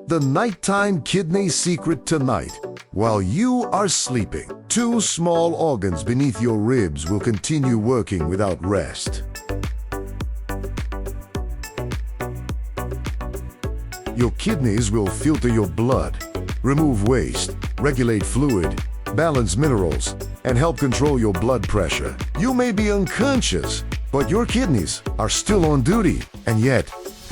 The nighttime kidney secret tonight. While you are sleeping, two small organs beneath your ribs will continue working without rest. Your kidneys will filter your blood, remove waste, regulate fluid, balance minerals, and help control your blood pressure. You may be unconscious, but your kidneys are still on duty. And yet,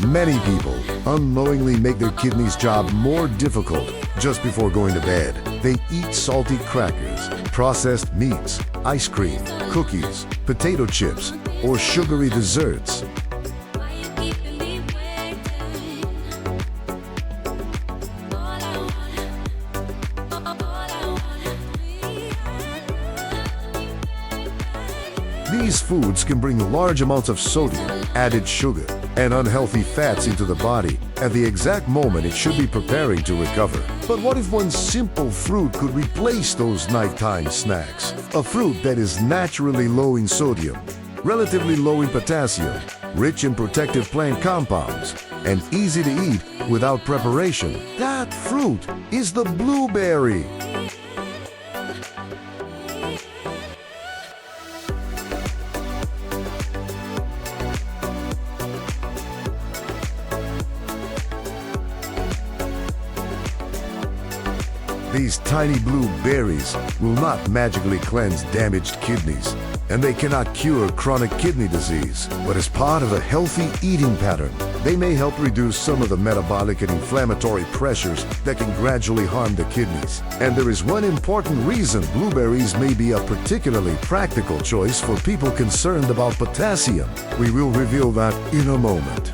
many people unknowingly make their kidneys' job more difficult just before going to bed. They eat salty crackers, processed meats, ice cream, cookies, potato chips, or sugary desserts. These foods can bring large amounts of sodium, added sugar, and unhealthy fats into the body at the exact moment it should be preparing to recover. But what if one simple fruit could replace those nighttime snacks? A fruit that is naturally low in sodium, relatively low in potassium, rich in protective plant compounds, and easy to eat without preparation. That fruit is the blueberry. These tiny blue berries will not magically cleanse damaged kidneys, and they cannot cure chronic kidney disease. But as part of a healthy eating pattern, they may help reduce some of the metabolic and inflammatory pressures that can gradually harm the kidneys. And there is one important reason blueberries may be a particularly practical choice for people concerned about potassium. We will reveal that in a moment.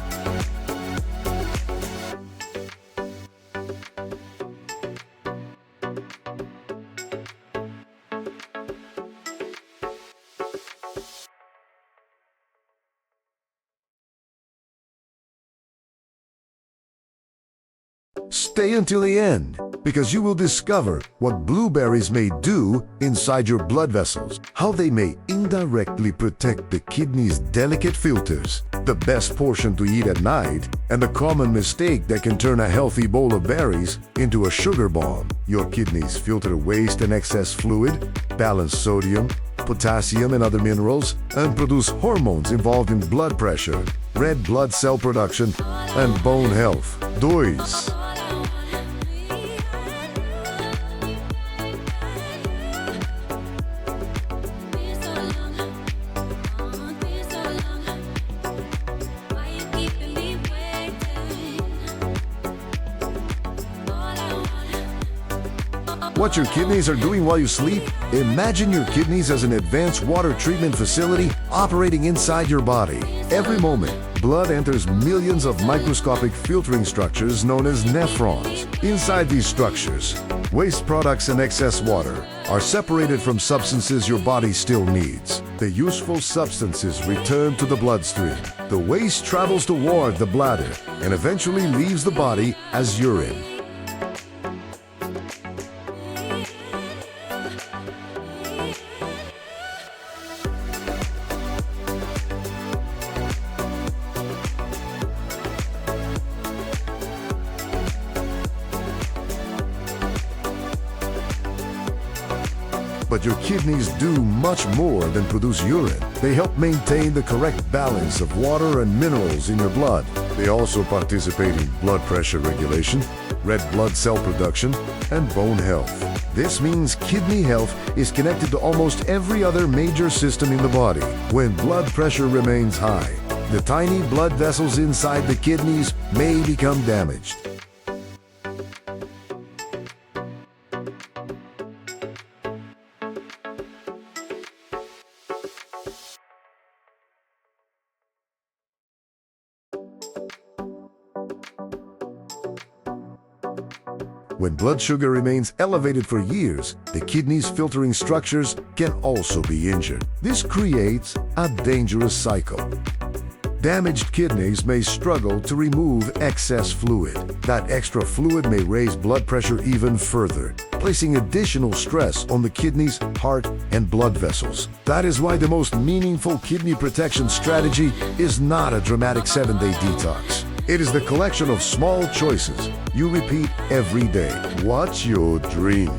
Stay until the end, because you will discover what blueberries may do inside your blood vessels, how they may indirectly protect the kidney's delicate filters, the best portion to eat at night, and the common mistake that can turn a healthy bowl of berries into a sugar bomb. Your kidneys filter waste and excess fluid, balance sodium, potassium and other minerals, and produce hormones involved in blood pressure, red blood cell production, and bone health. Dois. What your kidneys are doing while you sleep? Imagine your kidneys as an advanced water treatment facility operating inside your body. Every moment, blood enters millions of microscopic filtering structures known as nephrons. Inside these structures, waste products and excess water are separated from substances your body still needs. The useful substances return to the bloodstream. The waste travels toward the bladder and eventually leaves the body as urine. But your kidneys do much more than produce urine. They help maintain the correct balance of water and minerals in your blood. They also participate in blood pressure regulation, red blood cell production, and bone health. This means kidney health is connected to almost every other major system in the body. When blood pressure remains high, the tiny blood vessels inside the kidneys may become damaged. When blood sugar remains elevated for years, the kidney's filtering structures can also be injured. This creates a dangerous cycle. Damaged kidneys may struggle to remove excess fluid. That extra fluid may raise blood pressure even further, placing additional stress on the kidneys, heart, and blood vessels. That is why the most meaningful kidney protection strategy is not a dramatic 7-day detox. It is the collection of small choices you repeat every day. What's your dream?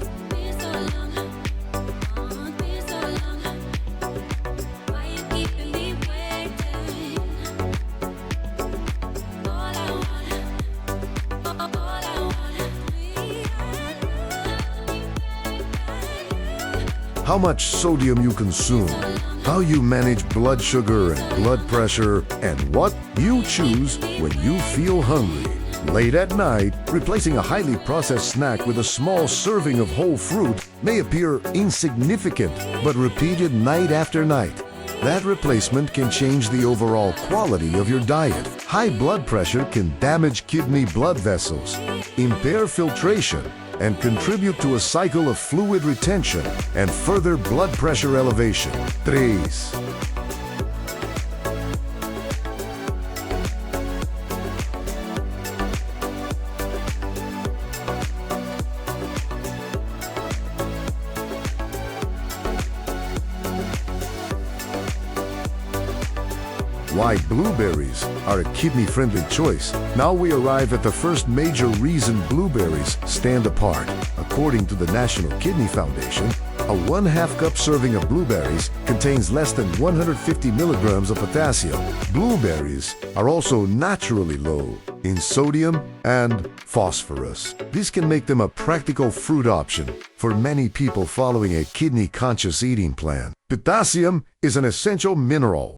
How much sodium you consume, how you manage blood sugar and blood pressure, and what you choose when you feel hungry. Late at night, replacing a highly processed snack with a small serving of whole fruit may appear insignificant, but repeated night after night, that replacement can change the overall quality of your diet. High blood pressure can damage kidney blood vessels, impair filtration, and contribute to a cycle of fluid retention and further blood pressure elevation. 3. Why blueberries are a kidney-friendly choice. Now we arrive at the first major reason blueberries stand apart. According to the National Kidney Foundation, a 1/2 cup serving of blueberries contains less than 150 milligrams of potassium. Blueberries are also naturally low in sodium and phosphorus. This can make them a practical fruit option for many people following a kidney-conscious eating plan. Potassium is an essential mineral.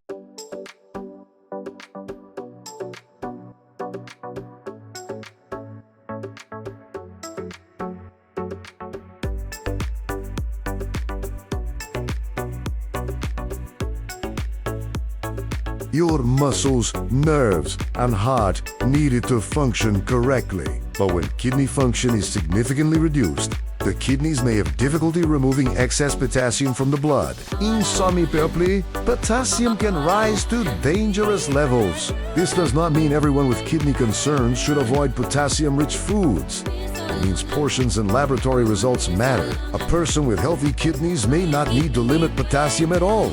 Your muscles, nerves, and heart need it to function correctly. But when kidney function is significantly reduced, the kidneys may have difficulty removing excess potassium from the blood. In some people, potassium can rise to dangerous levels. This does not mean everyone with kidney concerns should avoid potassium-rich foods. It means portions and laboratory results matter. A person with healthy kidneys may not need to limit potassium at all.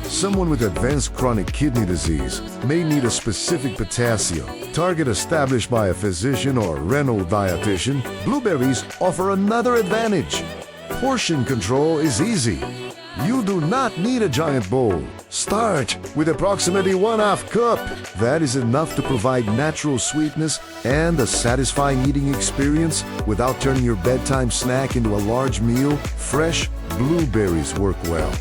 Someone with advanced chronic kidney disease may need a specific potassium target established by a physician or renal dietitian. Blueberries offer another advantage. Portion control is easy. You do not need a giant bowl. Start with approximately 1/2 cup. That is enough to provide natural sweetness and a satisfying eating experience without turning your bedtime snack into a large meal. Fresh blueberries work well.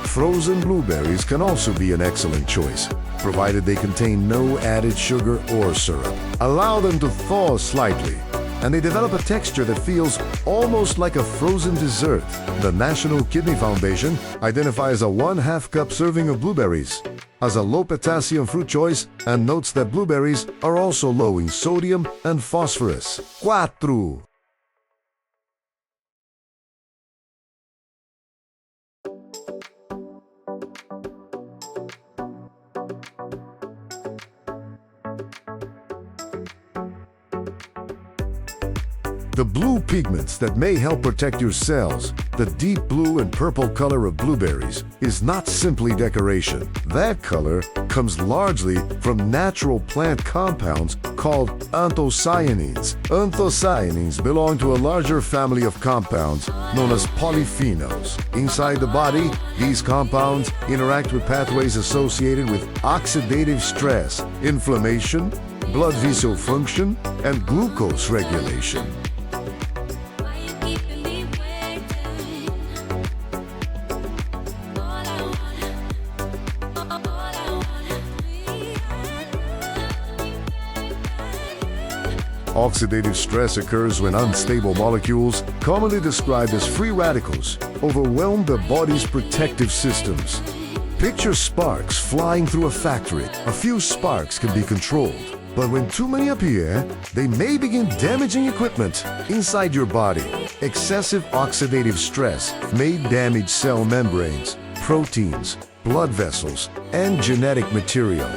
Frozen blueberries can also be an excellent choice, provided they contain no added sugar or syrup. Allow them to thaw slightly, and they develop a texture that feels almost like a frozen dessert. The National Kidney Foundation identifies a 1/2 cup serving of blueberries as a low potassium fruit choice and notes that blueberries are also low in sodium and phosphorus. 4. The blue pigments that may help protect your cells, the deep blue and purple color of blueberries, is not simply decoration. That color comes largely from natural plant compounds called anthocyanins. Anthocyanins belong to a larger family of compounds known as polyphenols. Inside the body, these compounds interact with pathways associated with oxidative stress, inflammation, blood vessel function, and glucose regulation. Oxidative stress occurs when unstable molecules, commonly described as free radicals, overwhelm the body's protective systems. Picture sparks flying through a factory. A few sparks can be controlled, but when too many appear, they may begin damaging equipment inside your body. Excessive oxidative stress may damage cell membranes, proteins, blood vessels, and genetic material.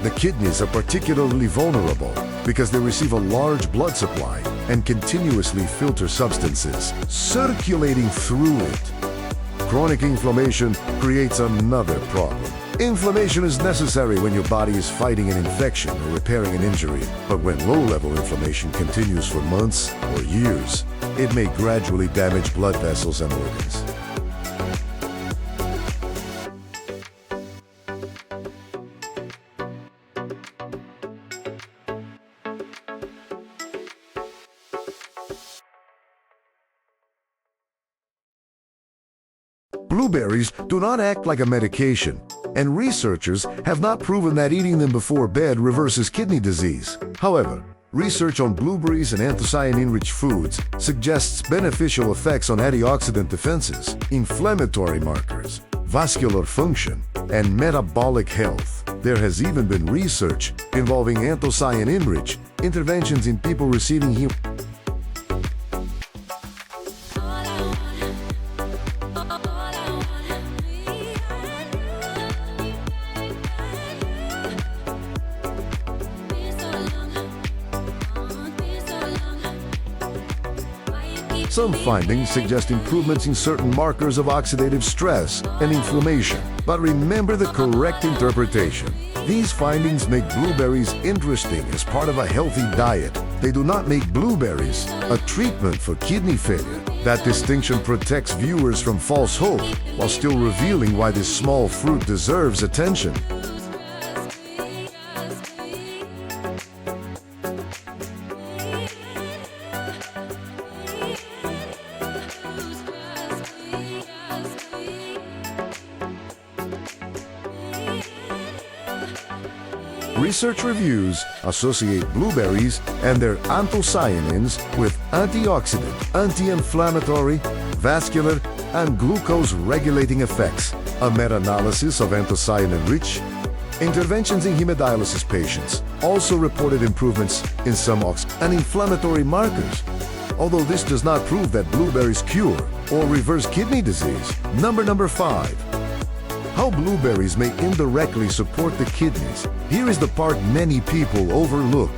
The kidneys are particularly vulnerable because they receive a large blood supply and continuously filter substances circulating through it. Chronic inflammation creates another problem. Inflammation is necessary when your body is fighting an infection or repairing an injury, but when low-level inflammation continues for months or years, it may gradually damage blood vessels and organs. Blueberries do not act like a medication, and researchers have not proven that eating them before bed reverses kidney disease. However, research on blueberries and anthocyanin-rich foods suggests beneficial effects on antioxidant defenses, inflammatory markers, vascular function, and metabolic health. There has even been research involving anthocyanin-rich interventions in people receiving Some findings suggest improvements in certain markers of oxidative stress and inflammation. But remember the correct interpretation. These findings make blueberries interesting as part of a healthy diet. They do not make blueberries a treatment for kidney failure. That distinction protects viewers from false hope while still revealing why this small fruit deserves attention. Research reviews associate blueberries and their anthocyanins with antioxidant, anti-inflammatory, vascular, and glucose-regulating effects. A meta-analysis of anthocyanin-rich interventions in hemodialysis patients also reported improvements in some and inflammatory markers. Although this does not prove that blueberries cure or reverse kidney disease. Number 5. How blueberries may indirectly support the kidneys. Here is the part many people overlook.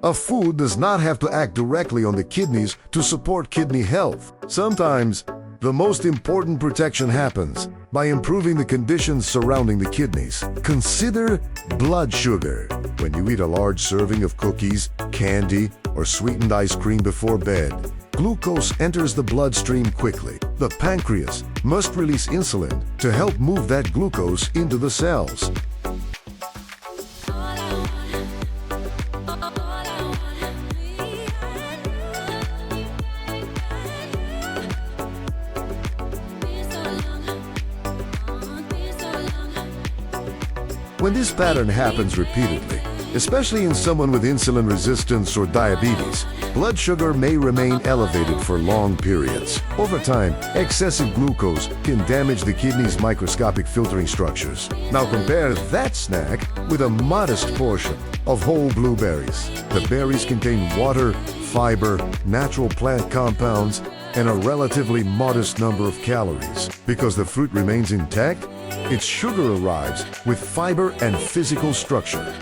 A food does not have to act directly on the kidneys to support kidney health. Sometimes, the most important protection happens by improving the conditions surrounding the kidneys. Consider blood sugar. When you eat a large serving of cookies, candy, or sweetened ice cream before bed, glucose enters the bloodstream quickly. The pancreas must release insulin to help move that glucose into the cells. When this pattern happens repeatedly, especially in someone with insulin resistance or diabetes, blood sugar may remain elevated for long periods. Over time, excessive glucose can damage the kidney's microscopic filtering structures. Now compare that snack with a modest portion of whole blueberries. The berries contain water, fiber, natural plant compounds, and a relatively modest number of calories. Because the fruit remains intact, its sugar arrives with fiber and physical structure.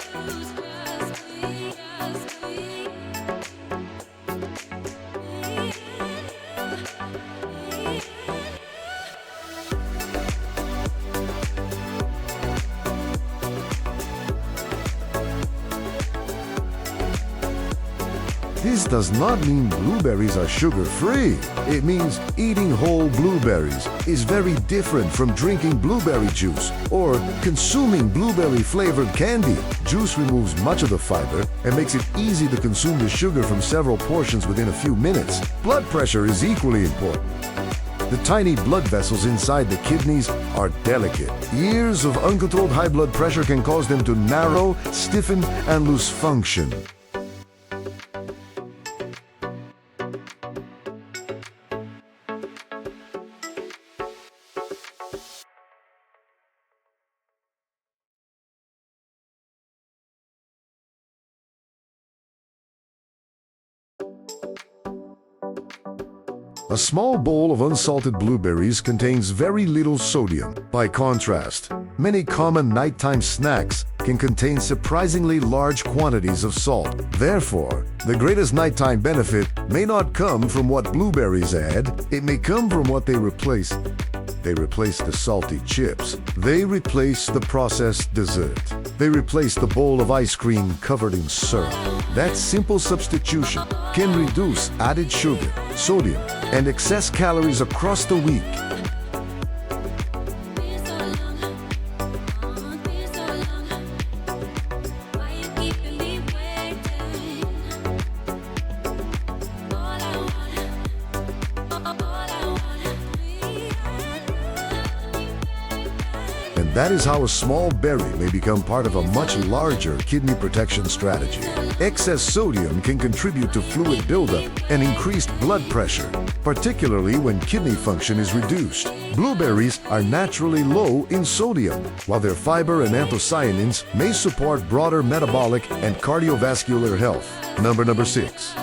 This does not mean blueberries are sugar-free. It means eating whole blueberries is very different from drinking blueberry juice or consuming blueberry-flavored candy. Juice removes much of the fiber and makes it easy to consume the sugar from several portions within a few minutes. Blood pressure is equally important. The tiny blood vessels inside the kidneys are delicate. Years of uncontrolled high blood pressure can cause them to narrow, stiffen, and lose function. A small bowl of unsalted blueberries contains very little sodium. By contrast, many common nighttime snacks can contain surprisingly large quantities of salt. Therefore, the greatest nighttime benefit may not come from what blueberries add, it may come from what they replace. They replace the salty chips. They replace the processed dessert. They replace the bowl of ice cream covered in syrup. That simple substitution can reduce added sugar, sodium, and excess calories across the week. And that is how a small berry may become part of a much larger kidney protection strategy. Excess sodium can contribute to fluid buildup and increased blood pressure, particularly when kidney function is reduced. Blueberries are naturally low in sodium, while their fiber and anthocyanins may support broader metabolic and cardiovascular health. Number 6.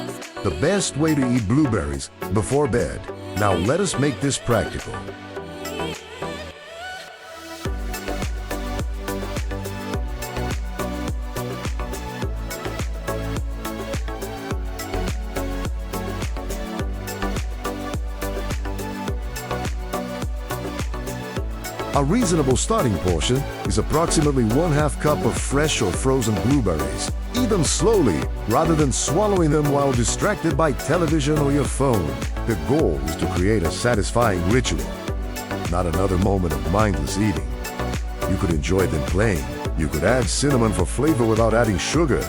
The best way to eat blueberries before bed. Now let us make this practical. A reasonable starting portion is approximately 1/2 cup of fresh or frozen blueberries. Eat them slowly rather than swallowing them while distracted by television or your phone. The goal is to create a satisfying ritual, not another moment of mindless eating. You could enjoy them plain. You could add cinnamon for flavor without adding sugar.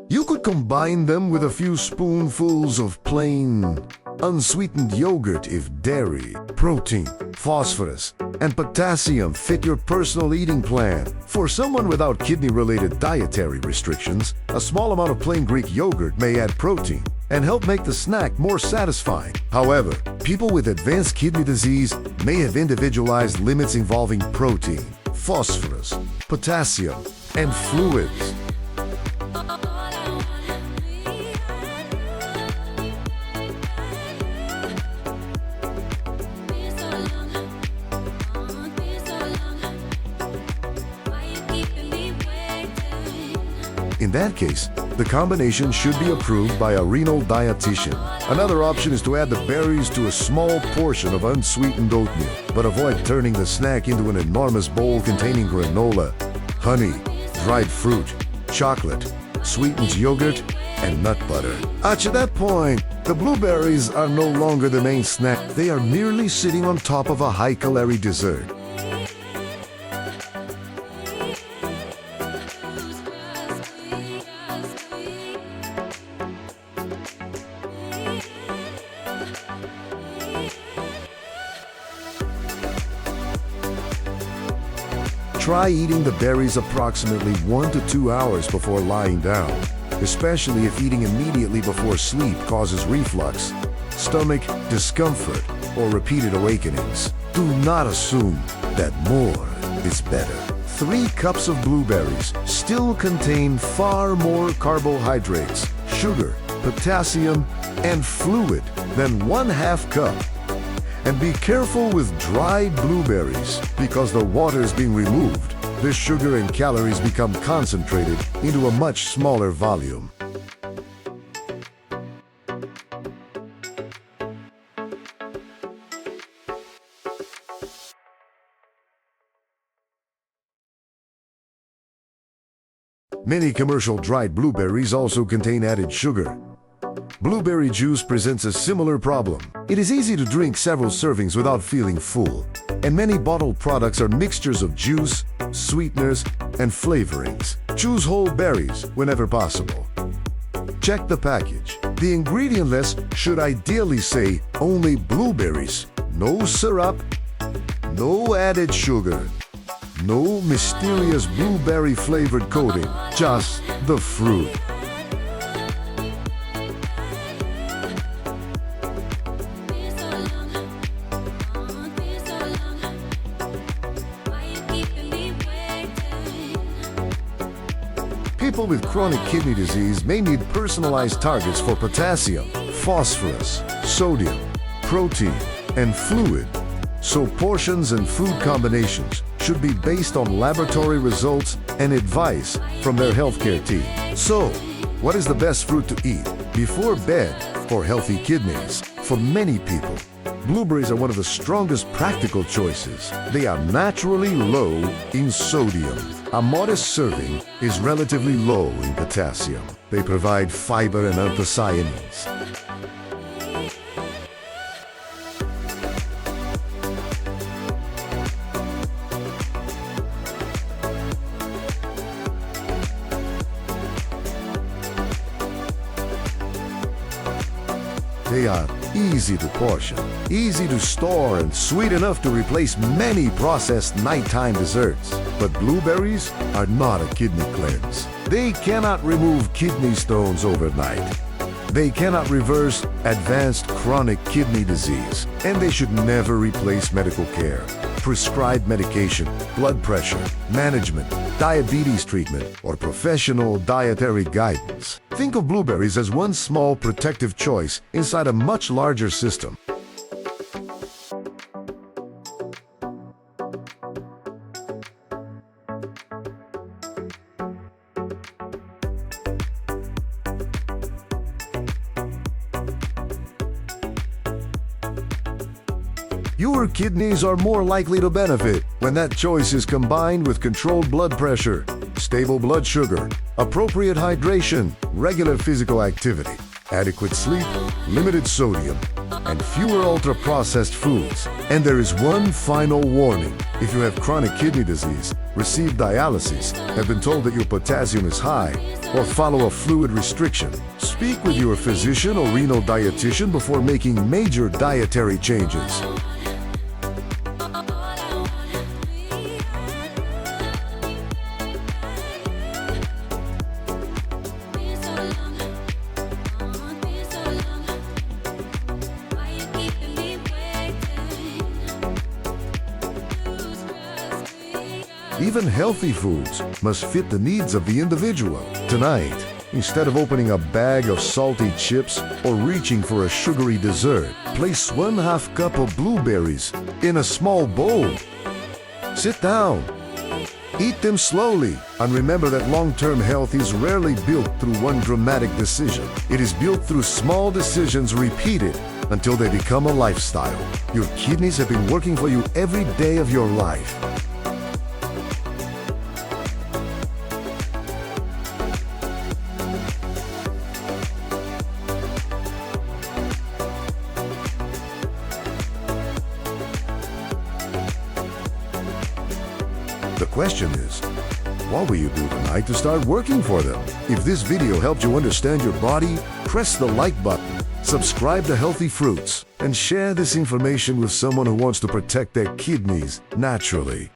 You could combine them with a few spoonfuls of plain, unsweetened yogurt if dairy, protein, phosphorus, and potassium fit your personal eating plan. For someone without kidney-related dietary restrictions, a small amount of plain Greek yogurt may add protein and help make the snack more satisfying. However, people with advanced kidney disease may have individualized limits involving protein, phosphorus, potassium, and fluids. In that case, the combination should be approved by a renal dietitian. Another option is to add the berries to a small portion of unsweetened oatmeal, but avoid turning the snack into an enormous bowl containing granola, honey, dried fruit, chocolate, sweetened yogurt, and nut butter. At that point, the blueberries are no longer the main snack. They are merely sitting on top of a high-calorie dessert. Try eating the berries approximately 1 to 2 hours before lying down, especially if eating immediately before sleep causes reflux, stomach discomfort, or repeated awakenings. Do not assume that more is better. 3 cups of blueberries still contain far more carbohydrates, sugar, potassium, and fluid than 1/2 cup. And be careful with dried blueberries, because the water is being removed. The sugar and calories become concentrated into a much smaller volume. Many commercial dried blueberries also contain added sugar. Blueberry juice presents a similar problem. It is easy to drink several servings without feeling full, and many bottled products are mixtures of juice, sweeteners, and flavorings. Choose whole berries whenever possible. Check the package. The ingredient list should ideally say only blueberries, no syrup, no added sugar, no mysterious blueberry flavored coating, just the fruit. People with chronic kidney disease may need personalized targets for potassium, phosphorus, sodium, protein, and fluid, so portions and food combinations should be based on laboratory results and advice from their healthcare team. So, what is the best fruit to eat before bed for healthy kidneys? For many people, blueberries are one of the strongest practical choices. They are naturally low in sodium. A modest serving is relatively low in potassium. They provide fiber and anthocyanins. They are easy to portion, easy to store, and sweet enough to replace many processed nighttime desserts. But blueberries are not a kidney cleanse. They cannot remove kidney stones overnight. They cannot reverse advanced chronic kidney disease, and they should never replace medical care, prescribed medication, blood pressure, management, diabetes treatment, or professional dietary guidance. Think of blueberries as one small protective choice inside a much larger system. Your kidneys are more likely to benefit when that choice is combined with controlled blood pressure, stable blood sugar, appropriate hydration, regular physical activity, adequate sleep, limited sodium, and fewer ultra-processed foods. And there is one final warning. If you have chronic kidney disease, receive dialysis, have been told that your potassium is high, or follow a fluid restriction, speak with your physician or renal dietitian before making major dietary changes. Even healthy foods must fit the needs of the individual. Tonight, instead of opening a bag of salty chips or reaching for a sugary dessert, place 1/2 cup of blueberries in a small bowl. Sit down. Eat them slowly, and remember that long-term health is rarely built through one dramatic decision. It is built through small decisions repeated until they become a lifestyle. Your kidneys have been working for you every day of your life. The question is, what will you do tonight to start working for them? If this video helped you understand your body, press the like button, subscribe to Healthy Fruits, and share this information with someone who wants to protect their kidneys naturally.